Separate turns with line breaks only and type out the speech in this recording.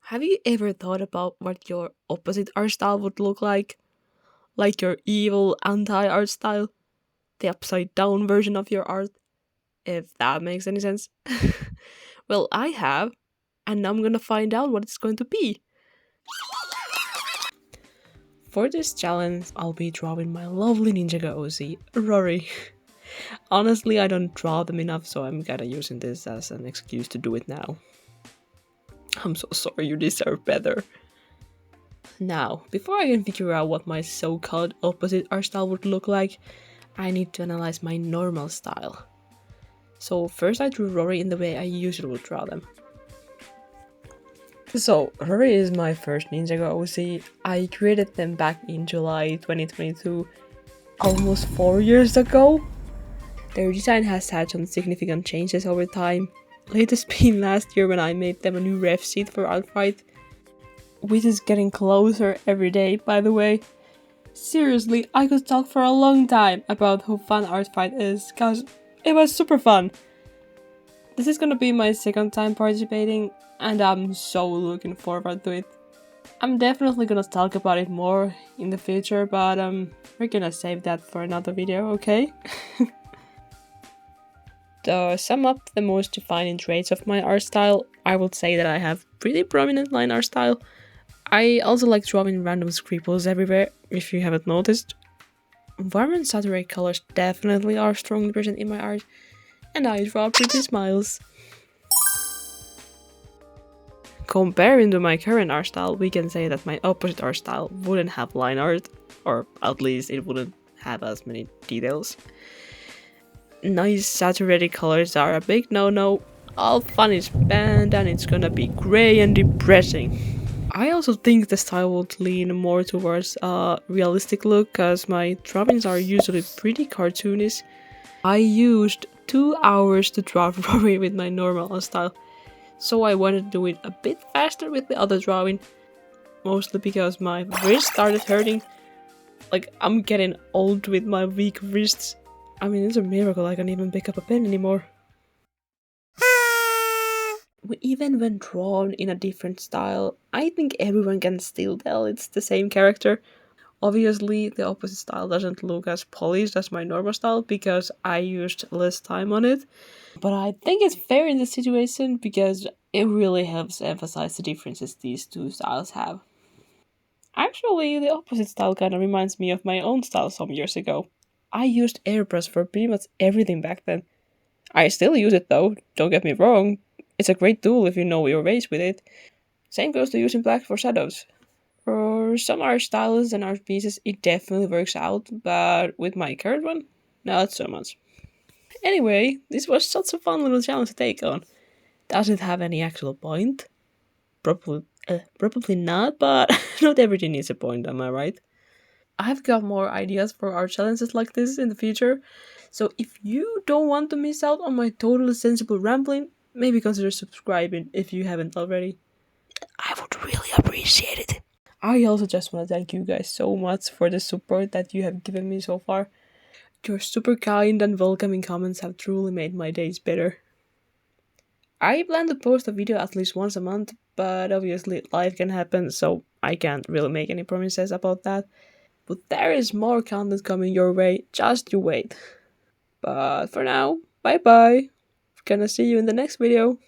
Have you ever thought about what your opposite art style would look like? Like your evil anti art style? The upside down version of your art? If that makes any sense. Well, I have, and I'm gonna find out what it's going to be. For this challenge, I'll be drawing my lovely Ninjago OC, Rory. Honestly, I don't draw them enough, so I'm kinda using this as an excuse to do it now. I'm so sorry, you deserve better. Now, before I can figure out what my so-called opposite art style would look like, I need to analyze my normal style. So first I drew Rory in the way I usually would draw them. So Rory is my first Ninjago OC. I created them back in July 2022, almost 4 years ago. Their design has had some significant changes over time, latest being last year when I made them a new ref sheet for Outfight, which is getting closer every day, by the way. Seriously, I could talk for a long time about how fun Outfight is, cause it was super fun. This is gonna be my second time participating, and I'm so looking forward to it. I'm definitely gonna talk about it more in the future, but we're gonna save that for another video, okay? To sum up the most defining traits of my art style, I would say that I have pretty prominent line art style. I also like drawing random scribbles everywhere, if you haven't noticed. Warm and saturated colors definitely are strongly present in my art, and I draw pretty smiles. Comparing to my current art style, we can say that my opposite art style wouldn't have line art, or at least it wouldn't have as many details. Nice saturated colors are a big no-no. All fun is banned and it's gonna be grey and depressing. I also think the style would lean more towards a realistic look, cause my drawings are usually pretty cartoonish. I used 2 hours to draw Rory with my normal art style, so I wanted to do it a bit faster with the other drawing, mostly because my wrist started hurting. Like, I'm getting old with my weak wrists. I mean, it's a miracle I can't even pick up a pen anymore. Even when drawn in a different style, I think everyone can still tell it's the same character. Obviously, the opposite style doesn't look as polished as my normal style because I used less time on it. But I think it's fair in this situation because it really helps emphasize the differences these two styles have. Actually, the opposite style kind of reminds me of my own style some years ago. I used airbrush for pretty much everything back then. I still use it though, don't get me wrong. It's a great tool if you know your ways with it. Same goes to using black for shadows. For some art styles and art pieces, it definitely works out, but with my current one, not so much. Anyway, this was such a fun little challenge to take on. Does it have any actual point? Probably not, but not everything needs a point, am I right? I've got more ideas for art challenges like this in the future, so if you don't want to miss out on my totally sensible rambling, maybe consider subscribing if you haven't already. I would really appreciate it. I also just want to thank you guys so much for the support that you have given me so far. Your super kind and welcoming comments have truly made my days better. I plan to post a video at least once a month, but obviously life can happen, so I can't really make any promises about that. But there is more content coming your way, just you wait. But for now, bye bye. Gonna see you in the next video.